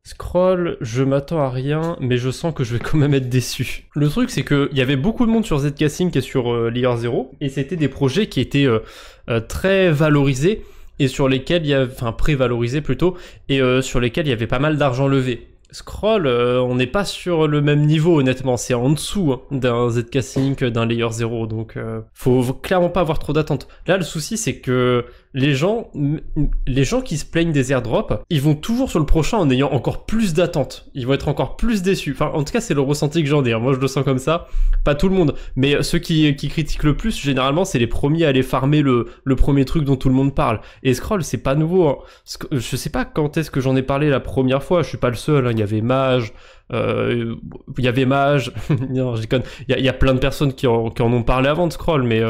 Scroll, je m'attends à rien, mais je sens que je vais quand même être déçu. Le truc, c'est qu'il y avait beaucoup de monde sur Zcasing et sur Layer 0, et c'était des projets qui étaient très valorisés, et sur lesquels il y avait, enfin pré-valorisés plutôt, et sur lesquels il y avait pas mal d'argent levé. Scroll, on n'est pas sur le même niveau honnêtement, c'est en dessous hein, d'un Zcasing, d'un Layer 0, donc faut clairement pas avoir trop d'attentes. Là le souci c'est que les gens qui se plaignent des airdrops, ils vont toujours sur le prochain en ayant encore plus d'attentes, ils vont être encore plus déçus, enfin en tout cas c'est le ressenti que j'en ai, hein. Moi je le sens comme ça, pas tout le monde, mais ceux qui critiquent le plus, généralement c'est les premiers à aller farmer le premier truc dont tout le monde parle, et Scroll c'est pas nouveau, hein. Je sais pas quand est-ce que j'en ai parlé la première fois, je suis pas le seul, hein. Il y avait Mage, non, je déconne. Il y a plein de personnes qui en ont parlé avant de Scroll, mais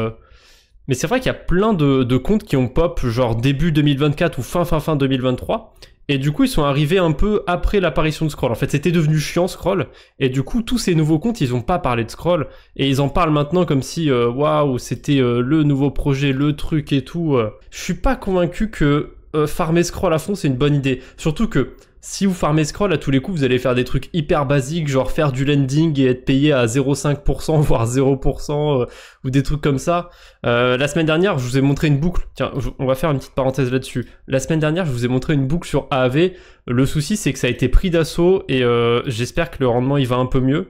c'est vrai qu'il y a plein de comptes qui ont pop genre début 2024 ou fin 2023, et du coup ils sont arrivés un peu après l'apparition de Scroll. En fait c'était devenu chiant Scroll, et du coup tous ces nouveaux comptes ils ont pas parlé de Scroll, et ils en parlent maintenant comme si waouh c'était le nouveau projet, le truc et tout. Je suis pas convaincu que farmer Scroll à fond c'est une bonne idée, surtout que si vous farmez Scroll à tous les coups, vous allez faire des trucs hyper basiques, genre faire du lending et être payé à 0,5%, voire 0%, ou des trucs comme ça. La semaine dernière, je vous ai montré une boucle. Tiens, on va faire une petite parenthèse là-dessus. La semaine dernière, je vous ai montré une boucle sur AAV. Le souci, c'est que ça a été pris d'assaut, et j'espère que le rendement, il va un peu mieux.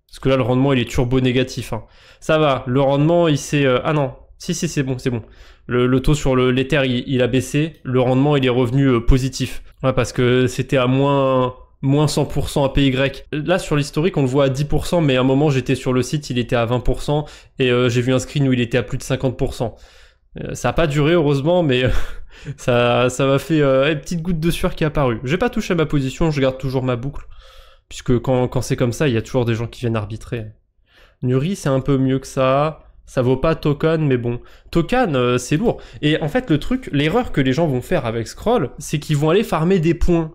Parce que là, le rendement, il est turbo négatif. Hein. Ça va, le rendement, il s'est... ah non, si, c'est bon, c'est bon. Le taux sur l'Ether, il a baissé. Le rendement, il est revenu positif. Ouais, parce que c'était à moins 100% APY. Là, sur l'historique, on le voit à 10%, mais à un moment, j'étais sur le site, il était à 20%, et j'ai vu un screen où il était à plus de 50%. Ça a pas duré, heureusement, mais ça m'a fait une petite goutte de sueur qui est apparue. J'ai pas touché ma position, je garde toujours ma boucle, puisque quand c'est comme ça, il y a toujours des gens qui viennent arbitrer. Nuri, c'est un peu mieux que ça. Ça vaut pas Token, mais bon. Token, c'est lourd. Et en fait, le truc, l'erreur que les gens vont faire avec Scroll, c'est qu'ils vont aller farmer des points.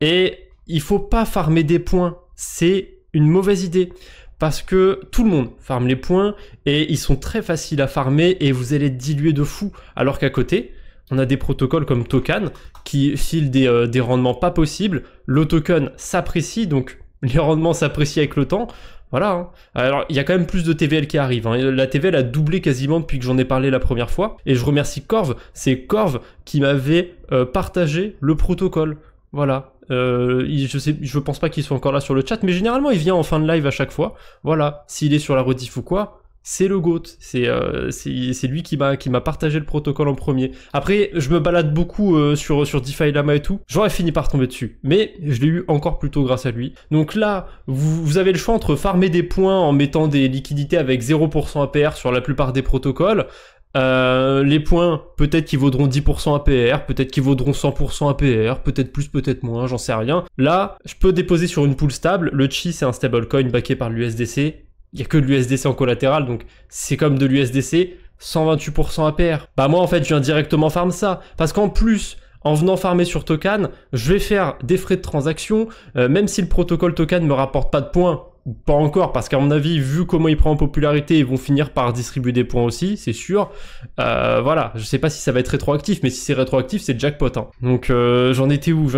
Et il faut pas farmer des points. C'est une mauvaise idée. Parce que tout le monde farme les points, et ils sont très faciles à farmer, et vous allez être dilué de fou. Alors qu'à côté, on a des protocoles comme Token, qui filent des rendements pas possibles. Le token s'apprécie, donc les rendements s'apprécient avec le temps. Voilà. Hein. Alors, il y a quand même plus de TVL qui arrive. Hein. La TVL a doublé quasiment depuis que j'en ai parlé la première fois. Et je remercie Corv. C'est Corv qui m'avait partagé le protocole. Voilà. Je pense pas qu'il soit encore là sur le chat, mais généralement, il vient en fin de live à chaque fois. Voilà. S'il est sur la rediff ou quoi, c'est le GOAT. C'est lui qui m'a partagé le protocole en premier. Après, je me balade beaucoup sur DeFi Lama et tout. J'aurais fini par tomber dessus. Mais je l'ai eu encore plus tôt grâce à lui. Donc là, vous avez le choix entre farmer des points en mettant des liquidités avec 0% APR sur la plupart des protocoles. Les points, peut-être qu'ils vaudront 10% APR, peut-être qu'ils vaudront 100% APR, peut-être plus, peut-être moins, j'en sais rien. Là, je peux déposer sur une pool stable. Le Chi, c'est un stablecoin backé par l'USDC. Il y a que de l'USDC en collatéral, donc c'est comme de l'USDC, 128% APR. Bah moi en fait je viens directement farm ça, parce qu'en plus, en venant farmer sur Token, je vais faire des frais de transaction, même si le protocole Token me rapporte pas de points, pas encore, parce qu'à mon avis, vu comment il prend en popularité, ils vont finir par distribuer des points aussi, c'est sûr. Voilà, je sais pas si ça va être rétroactif, mais si c'est rétroactif, c'est jackpot. Hein. Donc j'en étais où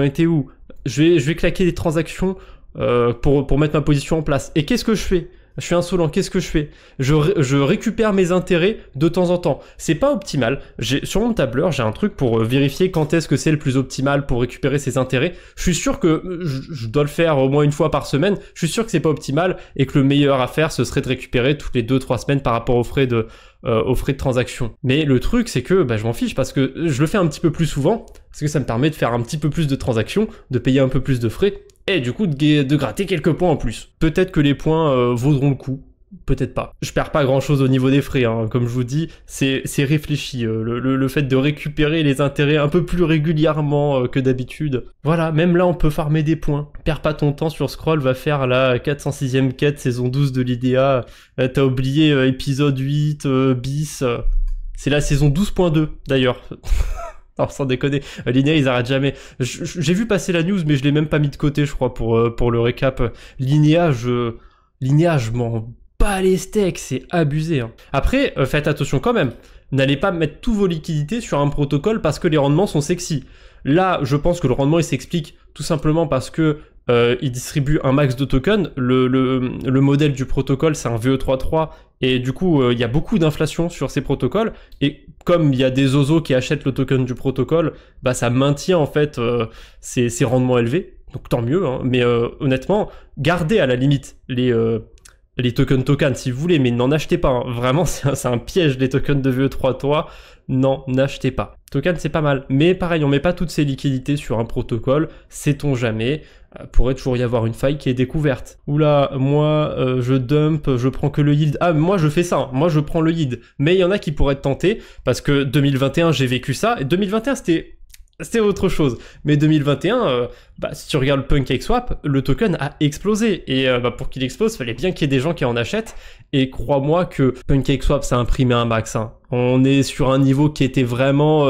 je vais claquer des transactions pour mettre ma position en place. Et qu'est-ce que je fais ? Je suis insolent, qu'est-ce que je fais ? Je récupère mes intérêts de temps en temps. C'est pas optimal. Sur mon tableur, j'ai un truc pour vérifier quand est-ce que c'est le plus optimal pour récupérer ses intérêts. Je suis sûr que je dois le faire au moins une fois par semaine. Je suis sûr que c'est pas optimal et que le meilleur à faire, ce serait de récupérer toutes les 2-3 semaines par rapport aux frais de transaction. Mais le truc, c'est que je m'en fiche parce que je le fais un petit peu plus souvent, parce que ça me permet de faire un petit peu plus de transactions, de payer un peu plus de frais, et du coup de gratter quelques points en plus. Peut-être que les points vaudront le coup, peut-être pas. Je perds pas grand chose au niveau des frais, hein. Comme je vous dis, c'est réfléchi, le fait de récupérer les intérêts un peu plus régulièrement que d'habitude. Voilà, même là on peut farmer des points. Perds pas ton temps sur Scroll, va faire la 406e quête, saison 12 de l'IDEA. T'as oublié épisode 8, bis. C'est la saison 12.2 d'ailleurs. Alors sans déconner, l'INEA ils arrêtent jamais. J'ai vu passer la news mais je l'ai même pas mis de côté je crois pour le récap. L'INEA je m'en bats les steaks, c'est abusé. Hein. Après, faites attention quand même. N'allez pas mettre tous vos liquidités sur un protocole parce que les rendements sont sexy. Là, je pense que le rendement il s'explique tout simplement parce que il distribue un max de tokens. Le modèle du protocole, c'est un VE33, et du coup, il y a beaucoup d'inflation sur ces protocoles, et comme il y a des osos qui achètent le token du protocole, bah ça maintient en fait ces rendements élevés, donc tant mieux, hein. Mais honnêtement, gardez à la limite les tokens si vous voulez, mais n'en achetez pas, hein. Vraiment, c'est un piège, les tokens de VE33, non, n'achetez pas. Token, c'est pas mal, mais pareil, on met pas toutes ces liquidités sur un protocole, sait-on jamais, pourrait toujours y avoir une faille qui est découverte. Oula, moi, je dump, je prends que le yield. Ah, moi, je fais ça, hein. Moi, je prends le yield. Mais il y en a qui pourraient être tentés, parce que 2021, j'ai vécu ça, et 2021, c'était autre chose. Mais 2021, si tu regardes le PancakeSwap, le token a explosé. Et pour qu'il explose, il fallait bien qu'il y ait des gens qui en achètent. Et crois-moi que PancakeSwap, ça a imprimé un max, hein. On est sur un niveau qui était vraiment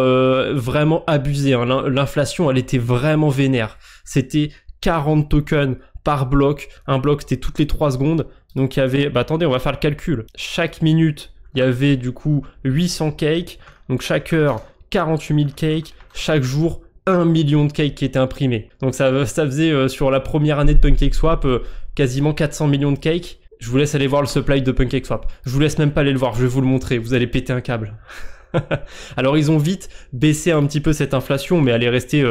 abusé, hein. L'inflation, elle était vraiment vénère. C'était 40 tokens par bloc. Un bloc, c'était toutes les 3 secondes. Donc il y avait... attendez, on va faire le calcul. Chaque minute, il y avait du coup 800 cakes. Donc chaque heure, 48 000 cakes. Chaque jour, 1 million de cakes qui étaient imprimés. Donc ça faisait sur la première année de PancakeSwap quasiment 400 millions de cakes. Je vous laisse aller voir le supply de PancakeSwap. Je vous laisse même pas aller le voir, je vais vous le montrer. Vous allez péter un câble. Alors ils ont vite baissé un petit peu cette inflation, mais elle est restée...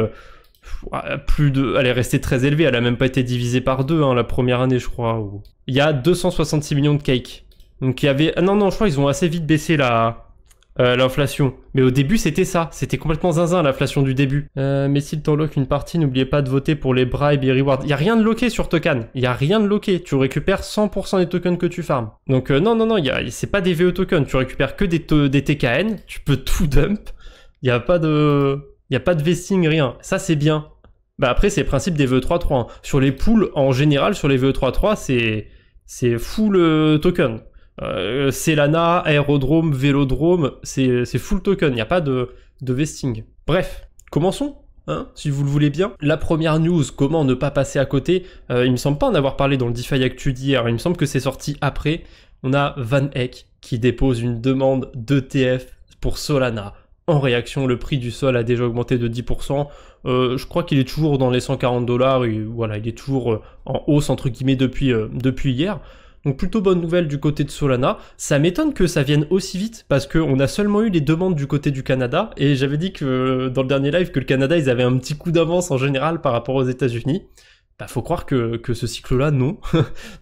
elle est restée très élevée, elle a même pas été divisée par 2, hein, la première année, je crois. Il y a 266 millions de cakes. Donc il y avait... non, je crois qu'ils ont assez vite baissé l'inflation. Mais au début, c'était ça. C'était complètement zinzin, l'inflation du début. Mais s'il t'enloque une partie, n'oubliez pas de voter pour les bribes et rewards. Il y a rien de loqué sur Token. Il y a rien de loqué. Tu récupères 100% des tokens que tu farmes. Donc non, c'est pas des VE tokens. Tu récupères que des TKN. Tu peux tout dump. Il y a pas de vesting, rien. Ça, c'est bien. Après, c'est le principe des VE33, hein. Sur les pools, en général, sur les VE33, c'est full token. Celana, Aérodrome, Vélodrome, c'est full token, il n'y a pas de vesting. Bref, commençons, hein, si vous le voulez bien. La première news, comment ne pas passer à côté, il me semble pas en avoir parlé dans le DeFi Actu d'hier, il me semble que c'est sorti après. On a Van Eck qui dépose une demande d'ETF pour Solana. En réaction, le prix du sol a déjà augmenté de 10%. Je crois qu'il est toujours dans les $140, et voilà, il est toujours en hausse entre guillemets depuis hier. Donc plutôt bonne nouvelle du côté de Solana. Ça m'étonne que ça vienne aussi vite parce qu'on a seulement eu les demandes du côté du Canada, et j'avais dit que dans le dernier live que le Canada ils avaient un petit coup d'avance en général par rapport aux États-Unis. Faut croire que ce cycle-là, non.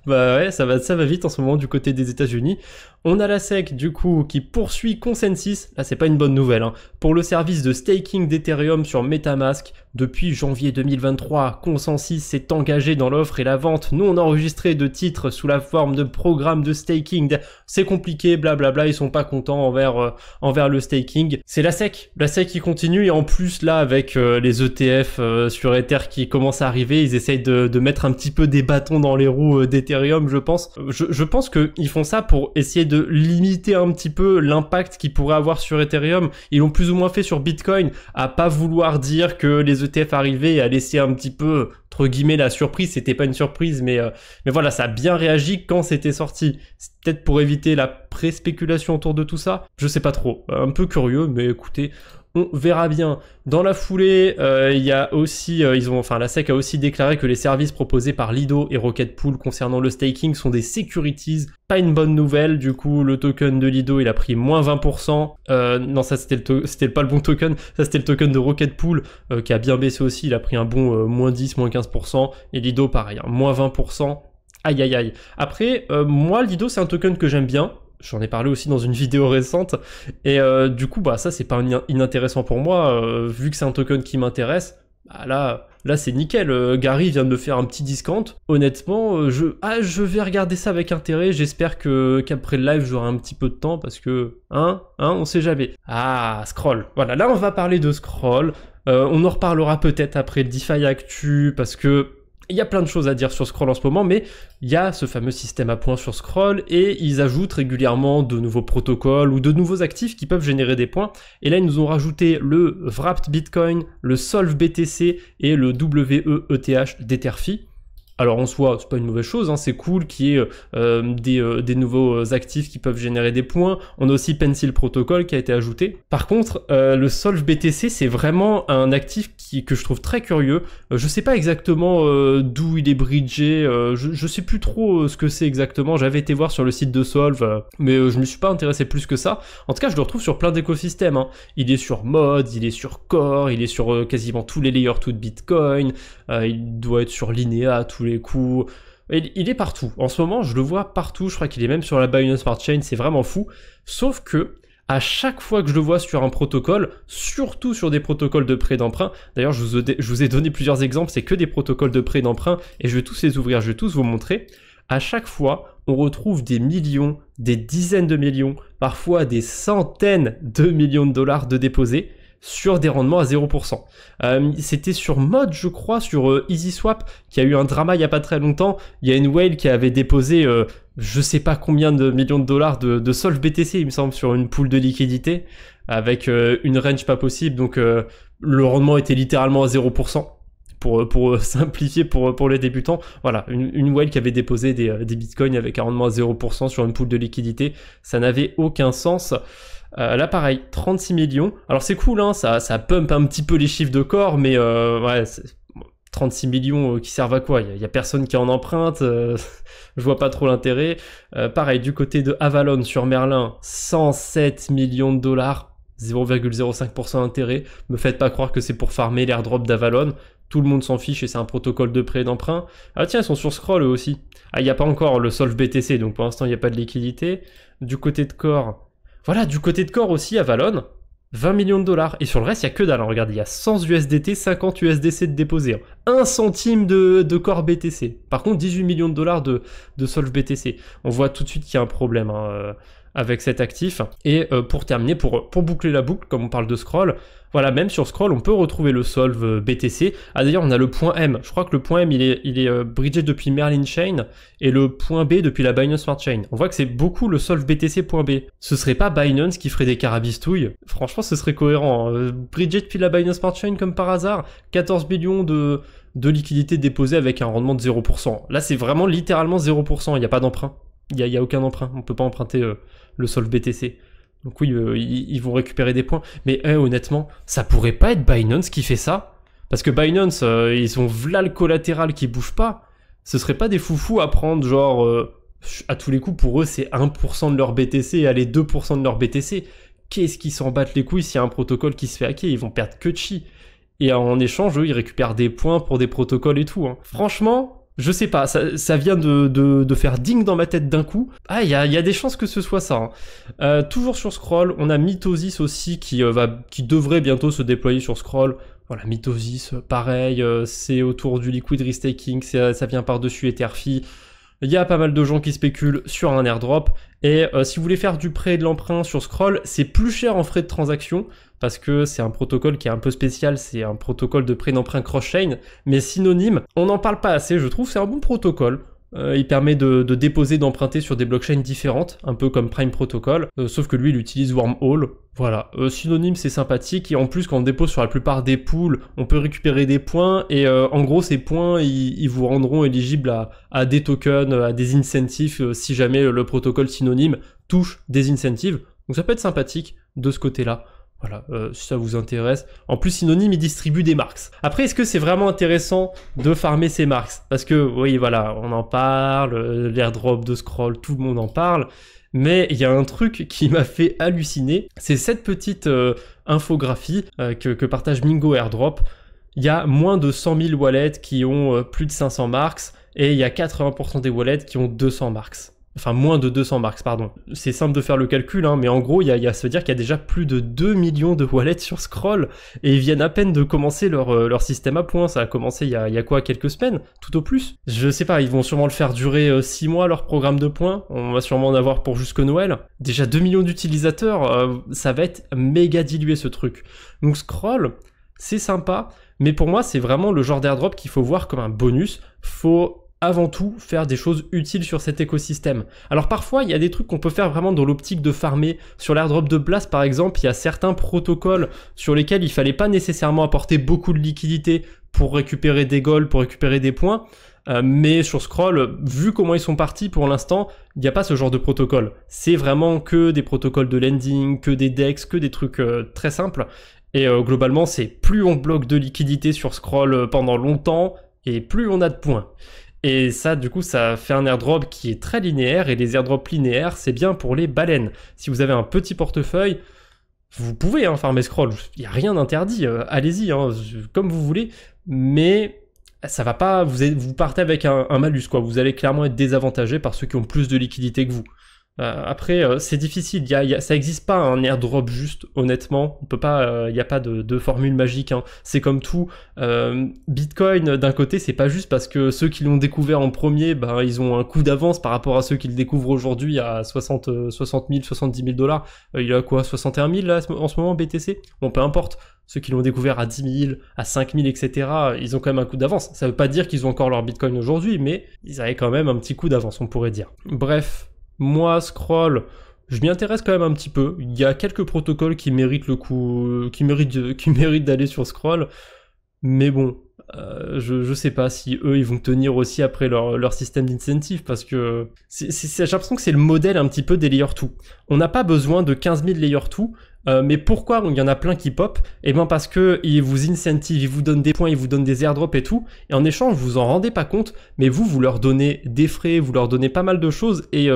Ouais, ça va vite en ce moment du côté des États-Unis. On a la SEC, du coup, qui poursuit Consensus. Là, c'est pas une bonne nouvelle, hein. Pour le service de staking d'Ethereum sur MetaMask. Depuis janvier 2023, Consensus s'est engagé dans l'offre et la vente non enregistrée de titres sous la forme de programmes de staking. C'est compliqué, blablabla, ils sont pas contents envers le staking. C'est la SEC qui continue, et en plus, là, avec les ETF sur Ether qui commencent à arriver, ils essayent de mettre un petit peu des bâtons dans les roues d'Ethereum, je pense. Je pense qu'ils font ça pour essayer de limiter un petit peu l'impact qu'ils pourraient avoir sur Ethereum. Ils l'ont plus ou moins fait sur Bitcoin, à pas vouloir dire que les ETF arrivaient et à laisser un petit peu, entre guillemets, la surprise. C'était pas une surprise, mais voilà, ça a bien réagi quand c'était sorti. C'est peut-être pour éviter la pré-spéculation autour de tout ça. Je sais pas trop. Un peu curieux, mais écoutez... On verra bien. Dans la foulée, il y a aussi, la SEC a aussi déclaré que les services proposés par Lido et Rocket Pool concernant le staking sont des securities. Pas une bonne nouvelle, du coup, le token de Lido, il a pris moins 20%. Non, ça c'était pas le bon token, ça c'était le token de Rocket Pool qui a bien baissé aussi, il a pris un bon moins 10, moins 15%. Et Lido, pareil, hein, moins 20%. Aïe aïe aïe. Après, moi, Lido, c'est un token que j'aime bien. J'en ai parlé aussi dans une vidéo récente, et du coup ça c'est pas inintéressant pour moi, vu que c'est un token qui m'intéresse. Là c'est nickel. Gary vient de me faire un petit discount. Honnêtement, je vais regarder ça avec intérêt. J'espère qu'après le live j'aurai un petit peu de temps, parce que on sait jamais. Scroll. Voilà, là on va parler de Scroll. On en reparlera peut-être après le DeFi Actu, parce que il y a plein de choses à dire sur Scroll en ce moment, mais il y a ce fameux système à points sur Scroll, et ils ajoutent régulièrement de nouveaux protocoles ou de nouveaux actifs qui peuvent générer des points. Et là, ils nous ont rajouté le Wrapped Bitcoin, le Solve BTC et le WEETH d'Etherfi. Alors en soi, c'est pas une mauvaise chose, hein, c'est cool qu'il y ait des nouveaux actifs qui peuvent générer des points. On a aussi Pencil Protocol qui a été ajouté. Par contre, le Solve BTC, c'est vraiment un actif que je trouve très curieux. Je sais pas exactement d'où il est bridgé, je sais plus trop ce que c'est exactement. J'avais été voir sur le site de Solve, mais je me suis pas intéressé plus que ça. En tout cas, je le retrouve sur plein d'écosystèmes, hein. Il est sur Mods, il est sur Core, il est sur quasiment tous les layers 2 de Bitcoin, il doit être sur Linea à tous les coups. Il est partout. En ce moment, je le vois partout. Je crois qu'il est même sur la Binance Smart Chain. C'est vraiment fou. Sauf que à chaque fois que je le vois sur un protocole, surtout sur des protocoles de prêt d'emprunt, d'ailleurs je vous ai donné plusieurs exemples, c'est que des protocoles de prêt d'emprunt et je vais tous les ouvrir, je vais tous vous montrer. À chaque fois, on retrouve des millions, des dizaines de millions, parfois des centaines de millions de dollars de déposés sur des rendements à 0%. C'était sur Mod, je crois, sur EasySwap, qui a eu un drama il n'y a pas très longtemps. Il y a une whale qui avait déposé je sais pas combien de millions de dollars de Solve BTC, il me semble, sur une pool de liquidité, avec une range pas possible, donc le rendement était littéralement à 0%. Pour simplifier pour les débutants, voilà, une whale qui avait déposé des bitcoins avec un rendement à 0% sur une pool de liquidité, ça n'avait aucun sens. Là pareil, 36 millions, alors c'est cool, hein, ça pump un petit peu les chiffres de Core, mais ouais, 36 millions qui servent à quoi? Il y a personne qui en emprunte, je vois pas trop l'intérêt. Pareil, du côté de Avalon sur Merlin, 107 millions de dollars, 0,05% d'intérêt. Me faites pas croire que c'est pour farmer l'airdrop d'Avalon. Tout le monde s'en fiche et c'est un protocole de prêt et d'emprunt. Ah tiens, ils sont sur Scroll eux aussi. Ah, il n'y a pas encore le Solve BTC, donc pour l'instant il n'y a pas de liquidité. Du côté de Core, voilà, du côté de Core aussi, Avalon, 20 millions de dollars. Et sur le reste, il n'y a que dalle. Regardez, il y a 100 USDT, 50 USDC de déposés. 1 centime de Core BTC. Par contre, 18 millions de dollars de Solve BTC. On voit tout de suite qu'il y a un problème avec cet actif. Et pour terminer, pour boucler la boucle, comme on parle de Scroll, voilà, même sur Scroll, on peut retrouver le Solve BTC. Ah d'ailleurs, on a le point M. Je crois que le point M, il est bridgé depuis Merlin Chain et le point B depuis la Binance Smart Chain. On voit que c'est beaucoup le Solve BTC point B. Ce serait pas Binance qui ferait des carabistouilles. Franchement, ce serait cohérent, hein. Bridgé depuis la Binance Smart Chain comme par hasard, 14 millions de liquidités déposées avec un rendement de 0%. Là, c'est vraiment littéralement 0%. Il n'y a pas d'emprunt. Il y a aucun emprunt. On peut pas emprunter le Solve BTC. Donc oui, ils vont récupérer des points. Mais honnêtement, ça pourrait pas être Binance qui fait ça? Parce que Binance, ils ont v'là le collatéral qui bouge pas. Ce serait pas des foufous à prendre genre... à tous les coups, pour eux, c'est 1% de leur BTC et aller 2% de leur BTC. Qu'est-ce qu'ils s'en battent les couilles s'il y a un protocole qui se fait hacker? Ils vont perdre que de chi. Et en échange, eux, ils récupèrent des points pour des protocoles et tout, hein. Franchement... Je sais pas, ça vient de faire ding dans ma tête d'un coup. Ah, il y a des chances que ce soit ça, hein. Toujours sur Scroll, on a Mitosis aussi qui devrait bientôt se déployer sur Scroll. Voilà, Mitosis, pareil, c'est autour du liquid restaking, ça vient par-dessus Etherfi. Il y a pas mal de gens qui spéculent sur un airdrop. Et si vous voulez faire du prêt et de l'emprunt sur Scroll, c'est plus cher en frais de transaction parce que c'est un protocole qui est un peu spécial, c'est un protocole de prêt d'emprunt cross-chain, mais synonyme, on n'en parle pas assez, je trouve, c'est un bon protocole. Il permet de déposer, d'emprunter sur des blockchains différentes, un peu comme Prime Protocol, sauf que lui, il utilise Wormhole. Voilà, synonyme, c'est sympathique, et en plus, quand on dépose sur la plupart des pools, on peut récupérer des points, et en gros, ces points, ils vous rendront éligibles à des tokens, à des incentives, si jamais le protocole synonyme touche des incentives. Donc ça peut être sympathique de ce côté-là. Voilà, si ça vous intéresse. En plus, Synonyme, il distribue des marks. Après, est-ce que c'est vraiment intéressant de farmer ces marks? Parce que, oui, voilà, on en parle, l'airdrop de Scroll, tout le monde en parle. Mais il y a un truc qui m'a fait halluciner, c'est cette petite infographie que partage Mingo Airdrop. Il y a moins de 100 000 wallets qui ont plus de 500 marks, et il y a 80% des wallets qui ont 200 marks. Enfin, moins de 200 marks, pardon. C'est simple de faire le calcul, hein, mais en gros, ça veut dire qu'il y a déjà plus de 2 millions de wallets sur Scroll, et ils viennent à peine de commencer leur système à points. Ça a commencé il y a quoi, quelques semaines, tout au plus. Je sais pas, ils vont sûrement le faire durer 6 mois, leur programme de points. On va sûrement en avoir pour jusque Noël. Déjà 2 millions d'utilisateurs, ça va être méga dilué ce truc. Donc Scroll, c'est sympa, mais pour moi, c'est vraiment le genre d'airdrop qu'il faut voir comme un bonus. Faut avant tout faire des choses utiles sur cet écosystème. Alors parfois, il y a des trucs qu'on peut faire vraiment dans l'optique de farmer. Sur l'airdrop de Blast, par exemple, il y a certains protocoles sur lesquels il fallait pas nécessairement apporter beaucoup de liquidité pour récupérer des goals, pour récupérer des points. Mais sur Scroll, vu comment ils sont partis pour l'instant, il n'y a pas ce genre de protocole. C'est vraiment que des protocoles de lending, que des DEX, que des trucs très simples. Et globalement, c'est plus on bloque de liquidité sur Scroll pendant longtemps, et plus on a de points. Et ça, du coup, ça fait un airdrop qui est très linéaire, et les airdrops linéaires, c'est bien pour les baleines. Si vous avez un petit portefeuille, vous pouvez farmer Scroll, il n'y a rien d'interdit, allez-y, comme vous voulez, mais ça va pas, vous partez avec un malus, quoi. Vous allez clairement être désavantagé par ceux qui ont plus de liquidité que vous. Après, c'est difficile, ça existe pas un airdrop juste, honnêtement, on peut pas, il n'y a pas de formule magique, c'est comme tout, Bitcoin d'un côté, c'est pas juste parce que ceux qui l'ont découvert en premier, ils ont un coup d'avance par rapport à ceux qui le découvrent aujourd'hui à 60 000, 70 000 $, il a quoi, 61 000 là en ce moment BTC, bon peu importe, ceux qui l'ont découvert à 10 000, à 5 000, etc., ils ont quand même un coup d'avance, ça veut pas dire qu'ils ont encore leur Bitcoin aujourd'hui, mais ils avaient quand même un petit coup d'avance, on pourrait dire. Bref, moi, Scroll, je m'y intéresse quand même un petit peu. Il y a quelques protocoles qui méritent le coup, qui méritent d'aller sur Scroll. Mais bon, je sais pas si eux, ils vont tenir aussi après leur système d'incentive, parce que j'ai l'impression que c'est le modèle un petit peu des Layer 2. On n'a pas besoin de 15 000 Layer 2, mais pourquoi il y en a plein qui pop? Eh ben parce que ils vous incentive, ils vous donnent des points, ils vous donnent des airdrops et tout, et en échange, vous en rendez pas compte, mais vous leur donnez des frais, vous leur donnez pas mal de choses, et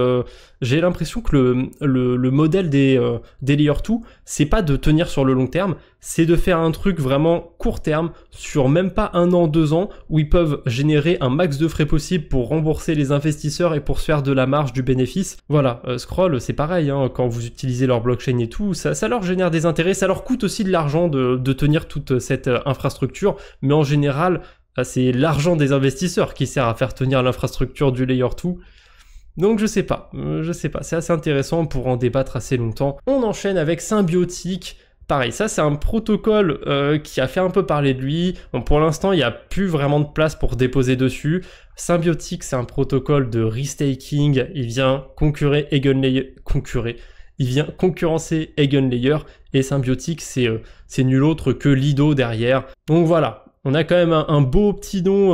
j'ai l'impression que le modèle des Layer 2, c'est pas de tenir sur le long terme, c'est de faire un truc vraiment court terme, sur même pas 1 an, 2 ans, où ils peuvent générer un max de frais possible pour rembourser les investisseurs et pour se faire de la marge du bénéfice. Voilà, Scroll, c'est pareil, quand vous utilisez leur blockchain et tout, ça leur génère des intérêts, ça leur coûte aussi de l'argent de tenir toute cette infrastructure, mais en général, c'est l'argent des investisseurs qui sert à faire tenir l'infrastructure du Layer 2. Donc je sais pas, c'est assez intéressant pour en débattre assez longtemps. On enchaîne avec Symbiotic. Pareil, ça c'est un protocole qui a fait un peu parler de lui. Bon, pour l'instant, il n'y a plus vraiment de place pour déposer dessus. Symbiotic, c'est un protocole de restaking. Il vient il vient concurrencer Eigenlayer, et Symbiotic, c'est nul autre que Lido derrière. Donc voilà, on a quand même un beau petit nom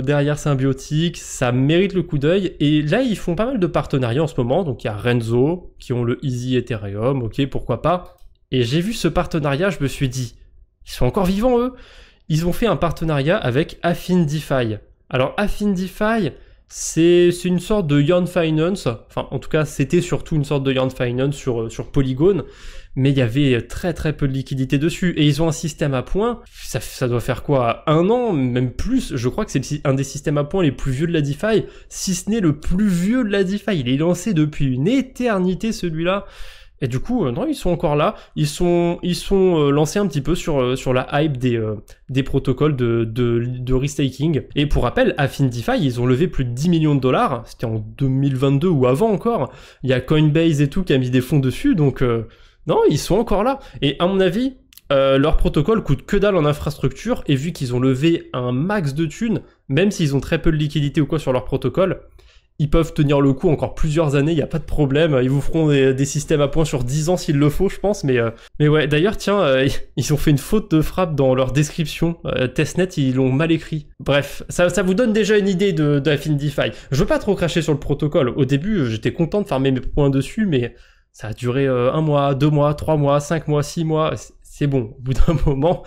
derrière Symbiotic, ça mérite le coup d'œil, et là ils font pas mal de partenariats en ce moment, donc il y a Renzo, qui ont le Easy Ethereum, ok, pourquoi pas. Et j'ai vu ce partenariat, je me suis dit, ils sont encore vivants eux? Ils ont fait un partenariat avec AffiniDeFi. Alors AffiniDeFi, c'est une sorte de Yearn Finance, enfin en tout cas c'était surtout une sorte de Yearn Finance sur Polygon, mais il y avait très très peu de liquidité dessus, et ils ont un système à points, ça doit faire quoi, 1 an, même plus, je crois que c'est un des systèmes à points les plus vieux de la DeFi, si ce n'est le plus vieux de la DeFi, il est lancé depuis une éternité celui-là. Et du coup, non, ils sont encore là. Ils sont lancés un petit peu sur la hype des protocoles de restaking. Et pour rappel, AffiniDeFi, ils ont levé plus de 10 millions de $. C'était en 2022 ou avant encore. Il y a Coinbase et tout qui a mis des fonds dessus. Donc, non, ils sont encore là. Et à mon avis, leur protocole coûte que dalle en infrastructure. Et vu qu'ils ont levé un max de thunes, même s'ils ont très peu de liquidité ou quoi sur leur protocole, ils peuvent tenir le coup encore plusieurs années, il n'y a pas de problème. Ils vous feront des systèmes à points sur 10 ans s'il le faut, je pense. Mais ouais, d'ailleurs, tiens, ils ont fait une faute de frappe dans leur description. Testnet, ils l'ont mal écrit. Bref, ça vous donne déjà une idée d'AffiniDeFi. Je veux pas trop cracher sur le protocole. Au début, j'étais content de farmer mes points dessus, mais ça a duré 1 mois, 2 mois, 3 mois, 5 mois, 6 mois. C'est bon, au bout d'un moment,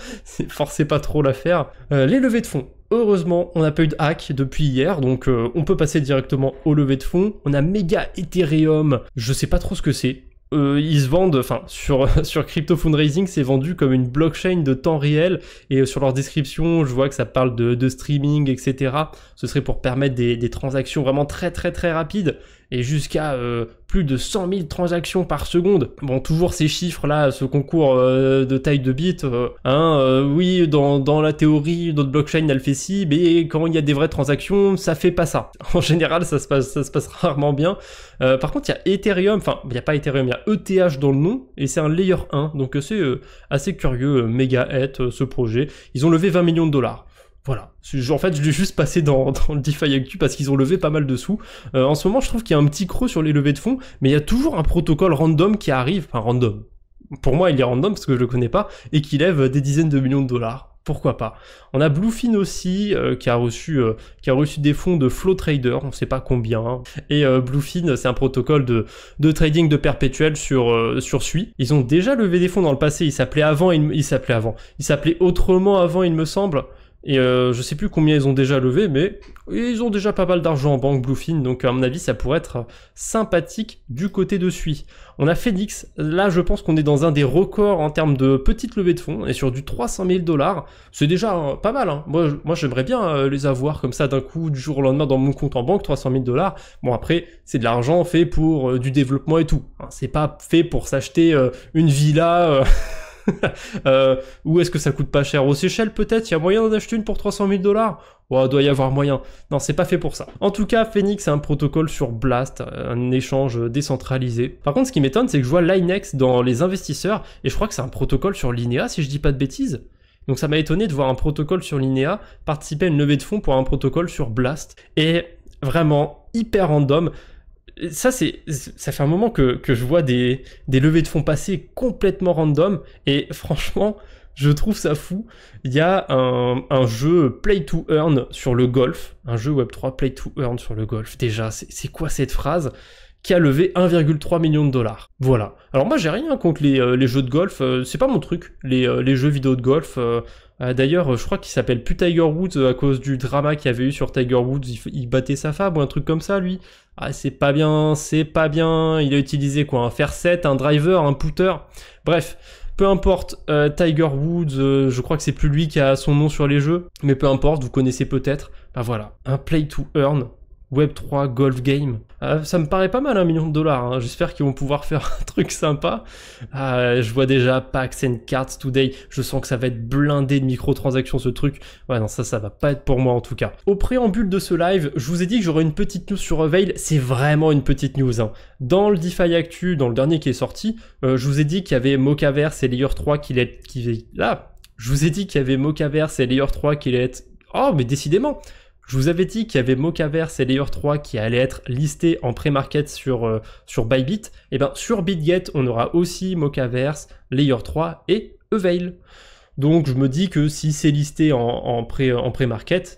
forcez pas trop l'affaire. Les levées de fonds. Heureusement, on n'a pas eu de hack depuis hier, donc on peut passer directement aux levées de fonds. On a Mega Ethereum, je sais pas trop ce que c'est. Ils se vendent, enfin sur Crypto Fundraising, c'est vendu comme une blockchain de temps réel, et sur leur description, je vois que ça parle de streaming, etc. Ce serait pour permettre des transactions vraiment très très très rapides, et jusqu'à plus de 100 000 transactions par seconde. Bon, toujours ces chiffres-là, ce concours de taille de bits, oui, dans la théorie, notre blockchain, elle fait ci, mais quand il y a des vraies transactions, ça fait pas ça. En général, ça se passe rarement bien. Par contre, il y a Ethereum, enfin, il n'y a pas Ethereum, il y a ETH dans le nom, et c'est un Layer 1, donc c'est assez curieux, Megaeth, ce projet. Ils ont levé 20 millions de $. Voilà, en fait je l'ai juste passé dans le DeFi Actu parce qu'ils ont levé pas mal de sous. En ce moment je trouve qu'il y a un petit creux sur les levées de fonds, mais il y a toujours un protocole random qui arrive, enfin random, pour moi il est random parce que je le connais pas, et qui lève des dizaines de millions de $. pourquoi pas. On a Bluefin aussi, qui a reçu des fonds de Flow Trader, on sait pas combien. Hein. Et Bluefin, c'est un protocole de trading de perpétuel sur Sui. Ils ont déjà levé des fonds dans le passé, il s'appelait autrement avant, il me semble. Et je sais plus combien ils ont déjà levé, mais ils ont déjà pas mal d'argent en banque Bluefin, donc à mon avis ça pourrait être sympathique du côté de Sui. On a Phoenix, là je pense qu'on est dans un des records en termes de petites levées de fonds, et sur du 300 000 $, c'est déjà pas mal. Hein. Moi j'aimerais bien les avoir comme ça d'un coup, du jour au lendemain dans mon compte en banque, 300 000 $. Bon après, c'est de l'argent fait pour du développement et tout. Hein. C'est pas fait pour s'acheter une villa... où est-ce que ça coûte pas cher? Aux Seychelles peut-être, il y a moyen d'en acheter une pour 300 000 $. Oh, doit y avoir moyen. Non, c'est pas fait pour ça. En tout cas, Phoenix c'est un protocole sur Blast, un échange décentralisé. Par contre, ce qui m'étonne, c'est que je vois Linex dans les investisseurs, et je crois que c'est un protocole sur Linea, si je dis pas de bêtises. Donc ça m'a étonné de voir un protocole sur Linea participer à une levée de fonds pour un protocole sur Blast. Et vraiment, hyper random. Ça fait un moment que je vois des levées de fonds passer complètement random, et franchement, je trouve ça fou. Il y a un jeu Play to Earn sur le golf, un jeu Web3 Play to Earn sur le golf. Déjà, c'est quoi cette phrase? Qui a levé 1,3 million de $. Voilà. Alors moi, j'ai rien contre les jeux de golf, c'est pas mon truc, les jeux vidéo de golf. D'ailleurs, je crois qu'il s'appelle plus Tiger Woods à cause du drama qu'il y avait eu sur Tiger Woods, il battait sa femme ou un truc comme ça, lui. Ah, c'est pas bien, il a utilisé quoi, un fer 7, un driver, un putter, bref. Peu importe, Tiger Woods, je crois que c'est plus lui qui a son nom sur les jeux, mais peu importe, vous connaissez peut-être. Bah voilà, un Play to Earn, Web3 Golf Game. Ça me paraît pas mal, $1 million. Hein. J'espère qu'ils vont pouvoir faire un truc sympa. Je vois déjà Packs and Cards Today. Je sens que ça va être blindé de microtransactions, ce truc. Ouais, non, ça va pas être pour moi, en tout cas. Au préambule de ce live, je vous ai dit que j'aurais une petite news sur Avail. C'est vraiment une petite news. Hein. Dans le DeFi Actu, dans le dernier qui est sorti, je vous ai dit qu'il y avait Mochaverse et Layer 3 je vous ai dit qu'il y avait Mochaverse et Layer 3 qui allaient être... Oh, mais décidément. Je vous avais dit qu'il y avait Mochaverse et Layer 3 qui allaient être listés en pré-market sur Bybit. Et bien sur BitGet, on aura aussi Mochaverse, Layer 3 et Avail. Donc je me dis que si c'est listé en pré-market,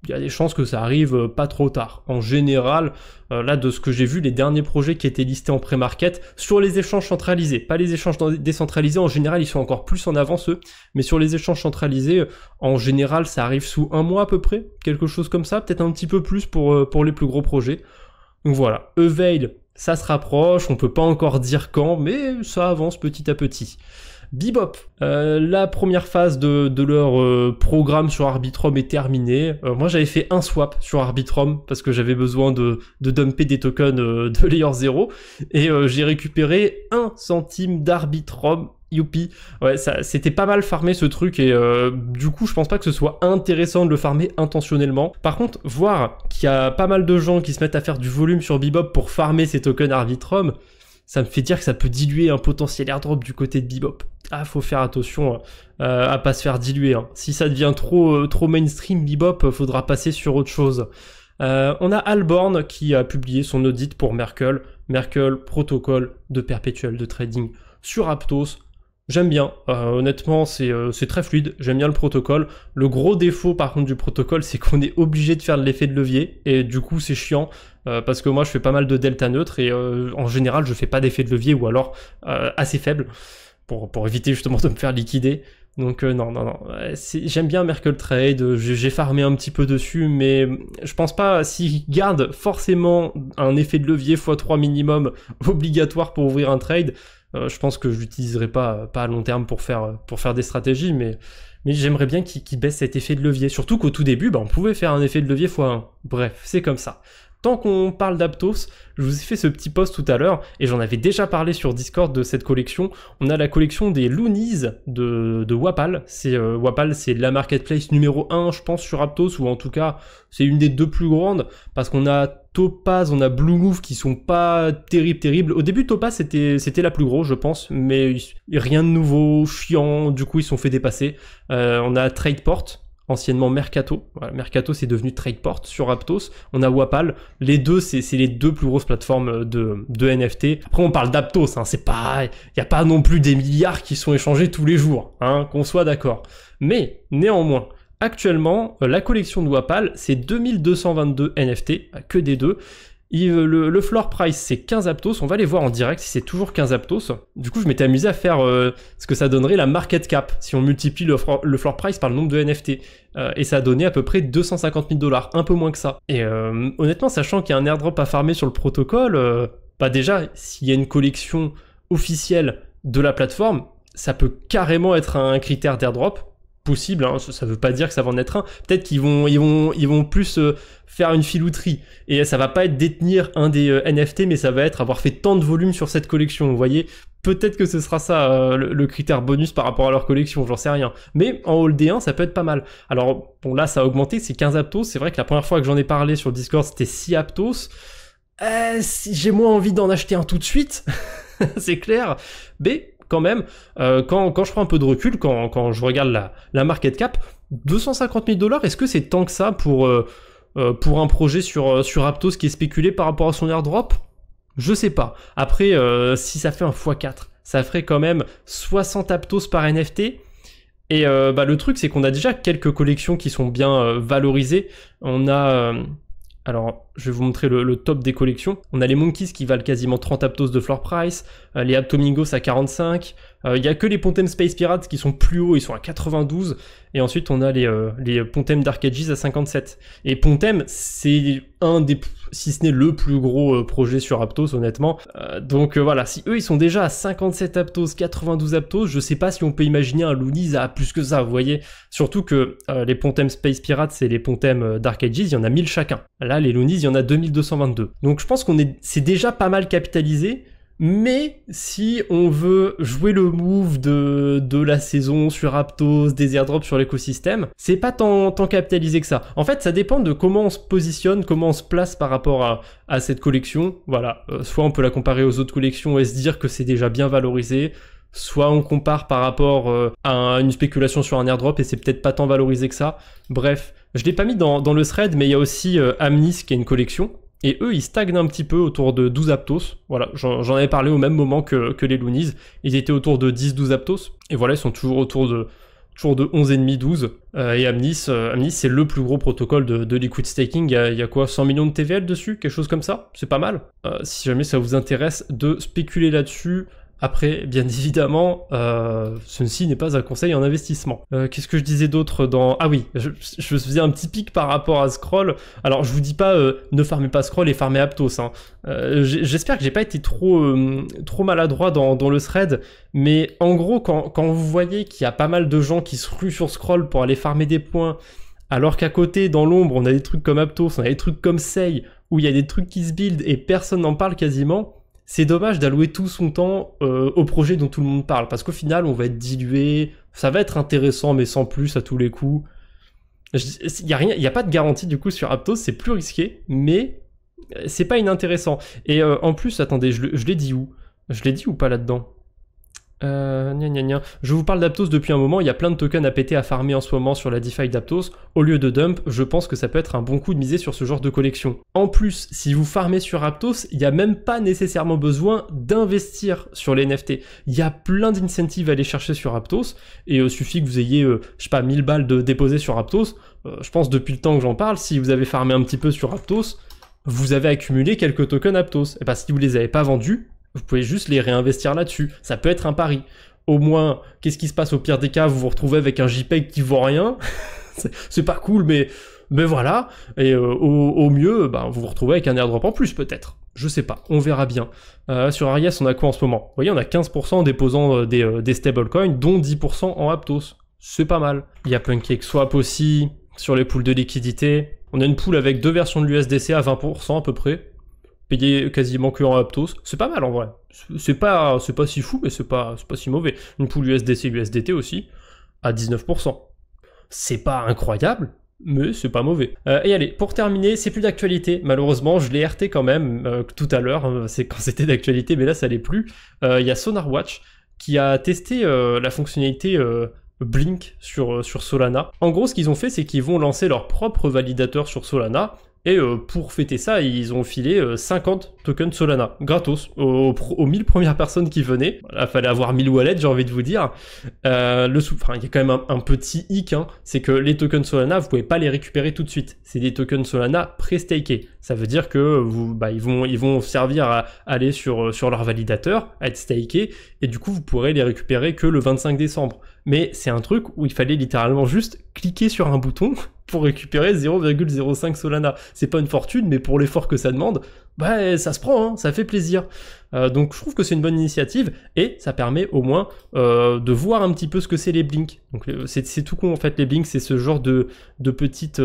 il y a des chances que ça arrive pas trop tard. En général, là de ce que j'ai vu, les derniers projets qui étaient listés en pré-market sur les échanges centralisés, pas les échanges décentralisés, en général ils sont encore plus en avance eux, mais sur les échanges centralisés, en général ça arrive sous un mois à peu près, quelque chose comme ça, peut-être un petit peu plus pour les plus gros projets. Donc voilà, Avail, ça se rapproche, on peut pas encore dire quand, mais ça avance petit à petit. Bebop, la première phase de leur programme sur Arbitrum est terminée. Moi j'avais fait un swap sur Arbitrum parce que j'avais besoin de dumper des tokens de Layer 0 et j'ai récupéré 1 centime d'Arbitrum. Youpi. Ouais, c'était pas mal farmé ce truc et du coup je pense pas que ce soit intéressant de le farmer intentionnellement. Par contre, voir qu'il y a pas mal de gens qui se mettent à faire du volume sur Bebop pour farmer ces tokens Arbitrum, ça me fait dire que ça peut diluer un potentiel airdrop du côté de Bebop. Ah, faut faire attention à pas se faire diluer. Hein. Si ça devient trop mainstream, Bebop, faudra passer sur autre chose. On a Alborn qui a publié son audit pour Merkle. Merkle, protocole de perpétuel de trading sur Aptos. J'aime bien, honnêtement c'est très fluide, j'aime bien le protocole. Le gros défaut par contre du protocole, c'est qu'on est obligé de faire de l'effet de levier, et du coup c'est chiant, parce que moi je fais pas mal de delta neutre, et en général je fais pas d'effet de levier, ou alors assez faible, pour éviter justement de me faire liquider. Donc non, j'aime bien Merkle Trade, j'ai farmé un petit peu dessus, mais je pense pas, s'il garde forcément un effet de levier x3 minimum obligatoire pour ouvrir un trade, je pense que je l'utiliserai pas à long terme pour faire des stratégies, mais j'aimerais bien qu'il baisse cet effet de levier. Surtout qu'au tout début, on pouvait faire un effet de levier x1. Bref, c'est comme ça. Tant qu'on parle d'Aptos, je vous ai fait ce petit post tout à l'heure, et j'en avais déjà parlé sur Discord de cette collection. On a la collection des Loonies de Wapal. Wapal, c'est la marketplace numéro 1, je pense, sur Aptos, ou en tout cas, c'est une des deux plus grandes, parce qu'on a Topaz, on a Blue Move qui sont pas terribles. Au début, Topaz, c'était la plus grosse, je pense, mais rien de nouveau, chiant, du coup, ils sont fait dépasser. On a Tradeport, anciennement Mercato. Voilà, Mercato c'est devenu Tradeport sur Aptos. On a Wapal. Les deux, c'est les deux plus grosses plateformes de NFT. Après, on parle d'Aptos. Hein, c'est pas, il n'y a pas non plus des milliards qui sont échangés tous les jours. Hein, qu'on soit d'accord. Mais néanmoins, actuellement, la collection de Wapal, c'est 2222 NFT, que des deux. Le floor price c'est 15 Aptos, on va les voir en direct si c'est toujours 15 Aptos. Du coup je m'étais amusé à faire ce que ça donnerait la market cap si on multiplie le floor price par le nombre de NFT. Et ça a donné à peu près 250 000 $, un peu moins que ça. Et honnêtement, sachant qu'il y a un airdrop à farmer sur le protocole, bah déjà s'il y a une collection officielle de la plateforme, ça peut carrément être un critère d'airdrop. Possible, hein, ça veut pas dire que ça va en être un. Peut-être qu'ils vont plus faire une filouterie et ça va pas être détenir un des NFT, mais ça va être avoir fait tant de volume sur cette collection. Vous voyez, peut-être que ce sera ça le critère bonus par rapport à leur collection, j'en sais rien. Mais en hold 1, ça peut être pas mal. Alors bon, là ça a augmenté, c'est 15 Aptos. C'est vrai que la première fois que j'en ai parlé sur Discord, c'était 6 Aptos. Si j'ai moins envie d'en acheter un tout de suite, c'est clair. Mais quand même, quand je prends un peu de recul, quand je regarde la market cap, 250 000 $, est-ce que c'est tant que ça pour un projet sur Aptos qui est spéculé par rapport à son airdrop? Je sais pas. Après, si ça fait un x4, ça ferait quand même 60 Aptos par NFT. Et le truc, c'est qu'on a déjà quelques collections qui sont bien valorisées. On a... alors, je vais vous montrer le top des collections. On a les Monkeys qui valent quasiment 30 Aptos de floor price, les Aptomingos à 45, il n'y a que les Pontem Space Pirates qui sont plus hauts, ils sont à 92, et ensuite on a les Pontem Dark Ages à 57. Et Pontem, c'est un des, si ce n'est le plus gros projet sur Aptos, honnêtement. Donc voilà, si eux ils sont déjà à 57 Aptos, 92 Aptos, je sais pas si on peut imaginer un Loonies à plus que ça, vous voyez. Surtout que les Pontem Space Pirates et les Pontem Dark Ages, il y en a 1000 chacun. Là, les Loonies, il y en a 2222. Donc je pense c'est déjà pas mal capitalisé. Mais si on veut jouer le move de la saison sur Aptos, des airdrops sur l'écosystème, c'est pas tant capitalisé que ça. En fait, ça dépend de comment on se positionne, comment on se place par rapport à cette collection. Voilà, soit on peut la comparer aux autres collections et se dire que c'est déjà bien valorisé, soit on compare par rapport à une spéculation sur un airdrop et c'est peut-être pas tant valorisé que ça. Bref, je l'ai pas mis dans le thread, mais il y a aussi Amnis qui est une collection. Et eux, ils stagnent un petit peu autour de 12 Aptos. Voilà, j'en avais parlé au même moment que les Loonies. Ils étaient autour de 10-12 Aptos. Et voilà, ils sont toujours autour de 11,5-12. Et Amnis, c'est le plus gros protocole de liquid staking. Il y a quoi, 100 millions de TVL dessus? Quelque chose comme ça? C'est pas mal. Si jamais ça vous intéresse de spéculer là-dessus... Après, bien évidemment, ceci n'est pas un conseil en investissement. Qu'est-ce que je disais d'autre dans... Ah oui, je faisais un petit pic par rapport à Scroll. Alors, je vous dis pas ne farmez pas Scroll et farmez Aptos. Hein. J'espère que j'ai pas été trop maladroit dans le thread, mais en gros, quand vous voyez qu'il y a pas mal de gens qui se ruent sur Scroll pour aller farmer des points, alors qu'à côté, dans l'ombre, on a des trucs comme Aptos, on a des trucs comme Sei, où il y a des trucs qui se build et personne n'en parle quasiment, c'est dommage d'allouer tout son temps au projet dont tout le monde parle, parce qu'au final, on va être dilué, ça va être intéressant, mais sans plus à tous les coups. Il n'y a pas de garantie du coup sur Aptos, c'est plus risqué, mais c'est pas inintéressant. Et en plus, attendez, je l'ai dit où? Je l'ai dit ou pas là-dedans? Je vous parle d'Aptos depuis un moment, il y a plein de tokens à péter à farmer en ce moment sur la DeFi d'Aptos. Au lieu de dump, je pense que ça peut être un bon coup de miser sur ce genre de collection. En plus, si vous farmez sur Aptos, il n'y a même pas nécessairement besoin d'investir sur les NFT. Il y a plein d'incentives à aller chercher sur Aptos, et suffit que vous ayez, je sais pas, 1000 balles de déposer sur Aptos. Je pense depuis le temps que j'en parle, si vous avez farmé un petit peu sur Aptos, vous avez accumulé quelques tokens Aptos. Et bah si vous les avez pas vendus, vous pouvez juste les réinvestir là-dessus. Ça peut être un pari. Au moins, qu'est-ce qui se passe au pire des cas? Vous vous retrouvez avec un JPEG qui vaut rien. C'est pas cool, mais voilà. Et au mieux, vous vous retrouvez avec un airdrop en plus, peut-être. Je sais pas, on verra bien. Sur Arias, on a quoi en ce moment? Vous voyez, on a 15% en déposant des stablecoins, dont 10% en Aptos. C'est pas mal. Il y a PancakeSwap aussi, sur les pools de liquidité. On a une pool avec deux versions de l'USDC à 20% à peu près. Payé quasiment que en Aptos, c'est pas mal en vrai. C'est pas si fou, mais c'est pas si mauvais. Une pool USDC, USDT aussi, à 19%. C'est pas incroyable, mais c'est pas mauvais. Et allez, pour terminer, c'est plus d'actualité. Malheureusement, je l'ai RT quand même tout à l'heure, c'est quand c'était d'actualité, mais là ça l'est plus. Il y a SonarWatch qui a testé la fonctionnalité Blink sur Solana. En gros, ce qu'ils ont fait, c'est qu'ils vont lancer leur propre validateur sur Solana. Et pour fêter ça, ils ont filé 50 tokens Solana, gratos, aux 1000 premières personnes qui venaient. Il fallait avoir 1000 wallets, j'ai envie de vous dire. Il y a quand même un petit hic, hein, c'est que les tokens Solana, vous pouvez pas les récupérer tout de suite. C'est des tokens Solana pré-stakés. Ça veut dire que ils vont servir à aller sur leur validateur, à être stakés, et du coup, vous pourrez les récupérer que le 25 décembre. Mais c'est un truc où il fallait littéralement juste cliquer sur un bouton pour récupérer 0,05 Solana. C'est pas une fortune, mais pour l'effort que ça demande, bah ça se prend, hein, ça fait plaisir. Donc je trouve que c'est une bonne initiative, et ça permet au moins de voir un petit peu ce que c'est les Blink. Donc c'est tout con en fait, les Blink, c'est ce genre de petite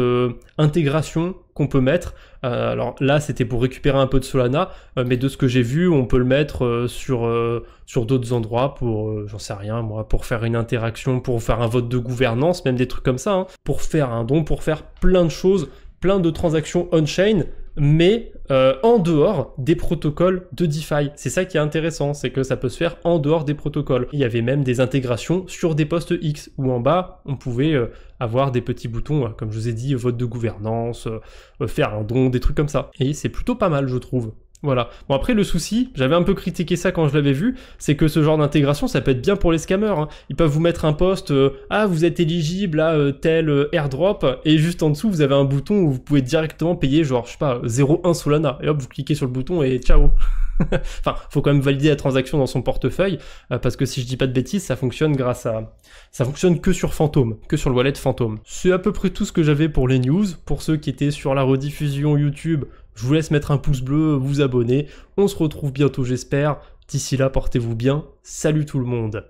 intégration qu'on peut mettre. Alors là, c'était pour récupérer un peu de Solana, mais de ce que j'ai vu, on peut le mettre sur d'autres endroits pour, j'en sais rien moi, pour faire une interaction, pour faire un vote de gouvernance, même des trucs comme ça, hein, pour faire un don, pour faire plein de choses, plein de transactions on-chain, mais en dehors des protocoles de DeFi. C'est ça qui est intéressant, c'est que ça peut se faire en dehors des protocoles. Il y avait même des intégrations sur des postes X, où en bas, on pouvait avoir des petits boutons, comme je vous ai dit, vote de gouvernance, faire un don, des trucs comme ça. Et c'est plutôt pas mal, je trouve. Voilà. Bon, après, le souci, j'avais un peu critiqué ça quand je l'avais vu, c'est que ce genre d'intégration, ça peut être bien pour les scammers, hein. Ils peuvent vous mettre un post, ah, vous êtes éligible à tel airdrop, et juste en dessous, vous avez un bouton où vous pouvez directement payer, genre, je sais pas, 0,1 Solana, et hop, vous cliquez sur le bouton et ciao. Enfin, faut quand même valider la transaction dans son portefeuille, parce que si je dis pas de bêtises, ça fonctionne ça fonctionne que sur Phantom, que sur le wallet Phantom. C'est à peu près tout ce que j'avais pour les news. Pour ceux qui étaient sur la rediffusion YouTube, je vous laisse mettre un pouce bleu, vous abonner. On se retrouve bientôt, j'espère. D'ici là, portez-vous bien. Salut tout le monde.